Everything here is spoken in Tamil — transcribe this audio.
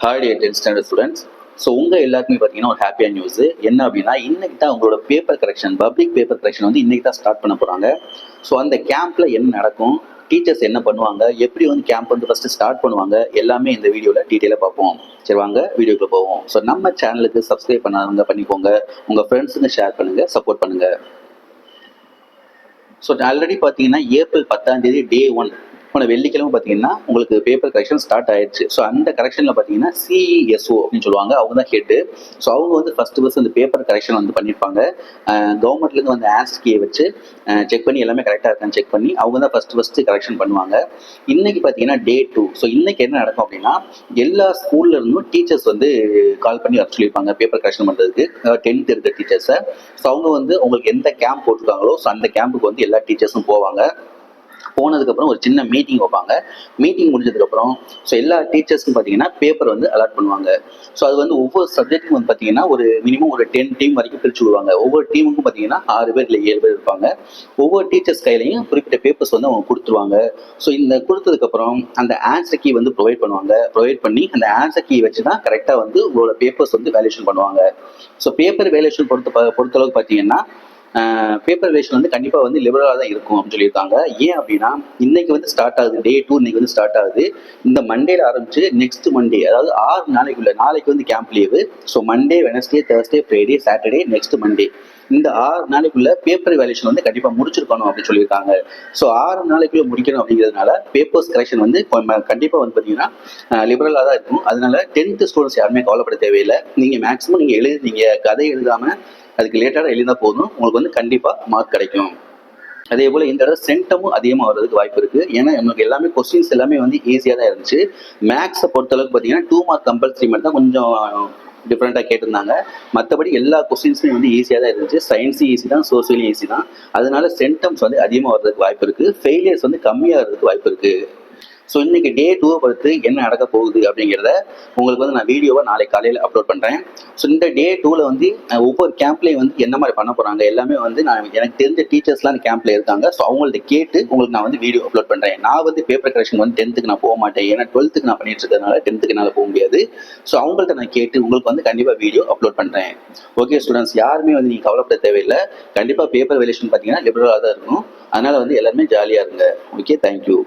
Hi dear 10th standard students. So உங்கள் எல்லாருக்குமே பார்த்தீங்கன்னா ஒரு ஹாப்பியான நியூஸ் என்ன அப்படின்னா, இன்னைக்கு தான் உங்களோட paper correction, public paper correction வந்து இன்னைக்கு தான் ஸ்டார்ட் பண்ண போகிறாங்க. ஸோ அந்த கேம்ப்ல என்ன நடக்கும், டீச்சர்ஸ் என்ன பண்ணுவாங்க, எப்படி வந்து கேம்ப் வந்து ஃபர்ஸ்ட் ஸ்டார்ட் பண்ணுவாங்க, எல்லாமே இந்த வீடியோவில் டீட்டெயிலாக பார்ப்போம். சரி வாங்க வீடியோக்குள்ள போவோம். ஸோ நம்ம சேனலுக்கு சப்ஸ்கிரைப் பண்ணாதவங்க பண்ணிக்கோங்க, உங்கள் ஃப்ரெண்ட்ஸுங்க ஷேர் பண்ணுங்க, சப்போர்ட் பண்ணுங்க. ஸோ ஆல்ரெடி பார்த்தீங்கன்னா ஏப்ரல் 10ஆம் தேதி டே 1 போன வெள்ளிக்கிழமை பார்த்தீங்கன்னா உங்களுக்கு பேப்பர் கரெக்ஷன் ஸ்டார்ட் ஆயிடுச்சு. ஸோ அந்த கரெக்ஷனில் பார்த்தீங்கன்னா சிஇஎஸ்ஓ அப்படின்னு சொல்லுவாங்க, அவங்க தான் ஹெட்டு. ஸோ அவங்க வந்து ஃபர்ஸ்ட் அந்த பேப்பர் கரெக்ஷன் வந்து பண்ணியிருப்பாங்க. கவர்மெண்ட்லேருந்து வந்து ஆன்சர் கீயை வச்சு செக் பண்ணி எல்லாமே கரெக்டாக இருக்கான்னு செக் பண்ணி அவங்க தான் ஃபர்ஸ்ட் கரெக்ஷன் பண்ணுவாங்க. இன்னைக்கு பார்த்தீங்கன்னா டே 2. ஸோ இன்னைக்கு என்ன நடக்கும் அப்படின்னா, எல்லா ஸ்கூல்ல இருந்தும் டீச்சர்ஸ் வந்து கால் பண்ணி வர சொல்லியிருப்பாங்க பேப்பர் கரெக்ஷன் பண்ணுறதுக்கு. 10th இருக்க டீச்சர்ஸை. ஸோ அவங்க வந்து உங்களுக்கு எந்த கேம்ப் போட்டிருக்காங்களோ ஸோ அந்த கேம்புக்கு வந்து எல்லா டீச்சர்ஸும் போவாங்க. போனதுக்கப்புறம் ஒரு சின்ன மீட்டிங் வைப்பாங்க. மீட்டிங் முடிஞ்சதுக்கப்புறம் ஸோ எல்லா டீச்சர்ஸ்க்கும் பார்த்தீங்கன்னா பேப்பர் வந்து அலாட் பண்ணுவாங்க. ஸோ அது வந்து ஒவ்வொரு சப்ஜெக்ட்டுக்கும் வந்து பார்த்தீங்கன்னா ஒரு மினிமம் ஒரு 10 டீம் வரைக்கும் பிரிச்சு விடுவாங்க. ஒவ்வொரு டீமுக்கும் பார்த்தீங்கன்னா 6 பேர் இல்லை 7 பேர் இருப்பாங்க. ஒவ்வொரு டீச்சர்ஸ் கையிலையும் குறிப்பிட்ட பேப்பர்ஸ் வந்து அவங்க கொடுத்துருவாங்க. ஸோ இந்த கொடுத்ததுக்கப்புறம் அந்த ஆன்சர் கீ வந்து ப்ரொவைட் பண்ணுவாங்க. ப்ரொவைட் பண்ணி அந்த ஆன்சர் கீ வச்சு தான் கரெக்டாக வந்து உங்களோட பேப்பர்ஸ் வந்து வேல்யூஷன் பண்ணுவாங்க. ஸோ பேப்பர் வேல்யூஷன் பொறுத்தளவுக்கு பார்த்தீங்கன்னா பேப்பர் வேஷன் வந்து கண்டிப்பாக வந்து லிபரலாக தான் இருக்கும் அப்படின்னு சொல்லியிருக்காங்க. ஏன் அப்படின்னா, இன்னைக்கு வந்து ஸ்டார்ட் ஆகுது, டே 2 இன்னைக்கு வந்து ஸ்டார்ட் ஆகுது. இந்த மண்டேல ஆரம்பிச்சு நெக்ஸ்ட் மண்டே, அதாவது 6 நாளைக்குள்ள, நாளைக்கு வந்து camp leave. So Monday, Wednesday, Thursday, Friday, Saturday, next Monday, இந்த 6 நாளைக்குள்ள பேப்பர் வேல்யூஷன் வந்து கண்டிப்பாக முடிச்சிருக்கணும் அப்படின்னு சொல்லியிருக்காங்க. ஸோ 6 நாளைக்குள்ள முடிக்கணும் அப்படிங்கிறதுனால பேப்பர்ஸ் கரெக்ஷன் வந்து கண்டிப்பாக வந்து பார்த்தீங்கன்னா லிபரலாக தான் இருக்கும். அதனால 10th ஸ்டூடெண்ட்ஸ் யாருமே கவலைப்பட தேவையில்லை. நீங்கள் மேக்ஸிமம் நீங்கள் எழுதுனீங்க, கதை எழுதாமல் அதுக்கு ரிலேட்டடாக எழுதினா போதும், உங்களுக்கு வந்து கண்டிப்பாக மார்க் கிடைக்கும். அதே போல் இந்த தடவை சென்டமும் அதிகமாக வர்றதுக்கு வாய்ப்பு இருக்குது. ஏன்னா நமக்கு எல்லாமே கொஸ்டின்ஸ் எல்லாமே வந்து ஈஸியாக தான் இருந்துச்சு. மேக்ஸை பொறுத்தளவுக்கு பார்த்தீங்கன்னா 2 மார்க் கம்பல்சரி மட்டும் தான் கொஞ்சம் டிஃப்ரெண்ட்டாக கேட்டிருந்தாங்க. மற்றபடி எல்லா கொஸ்டின்ஸுமே வந்து ஈஸியாக தான் இருந்துச்சு. சயின்ஸும் ஈஸி தான், சோசியலும் ஈஸி தான். அதனால சென்டம்ஸ் வந்து அதிகமாக வர்றதுக்கு வாய்ப்பு இருக்குது. ஃபெயிலியர்ஸ் வந்து கம்மியாக வர்றதுக்கு வாய்ப்பு இருக்குது. ஸோ இன்னைக்கு டே 2 பொறுத்து என்ன நடக்க போகுது அப்படிங்கிறத உங்களுக்கு வந்து நான் வீடியோவை நாளைக்கு காலையில் அப்லோட் பண்ணுறேன். ஸோ இந்த டே 2ல வந்து ஒவ்வொரு கேம்ப்லேயும் வந்து என்ன மாதிரி பண்ண போகிறாங்க எல்லாமே வந்து எனக்கு தெரிஞ்ச டீச்சர்ஸ்லாம் அந்த கேம்ப்ல இருக்காங்க. ஸோ அவங்கள்ட்ட கேட்டு உங்களுக்கு நான் வந்து வீடியோ அப்லோட் பண்ணுறேன். நான் வந்து பேப்பர் கரெக்ஷன் வந்து 10th நான் போக மாட்டேன், ஏன்னா 12th நான் பண்ணிட்டு இருக்கிறதுனால 10th என்னால் போக முடியாது. ஸோ அவங்கள்ட்ட நான் கேட்டு உங்களுக்கு வந்து கண்டிப்பாக வீடியோ அப்லோட் பண்ணுறேன். ஓகே ஸ்டூடெண்ட்ஸ், யாருமே வந்து நீங்கள் கவலைப்பட தேவையில்லை. கண்டிப்பாக பேப்பர் வேல்யூஷன் பார்த்தீங்கன்னா லிபரலாக தான் இருக்கும். அதனால வந்து எல்லாருமே ஜாலியாக இருங்க. Okay, thank you.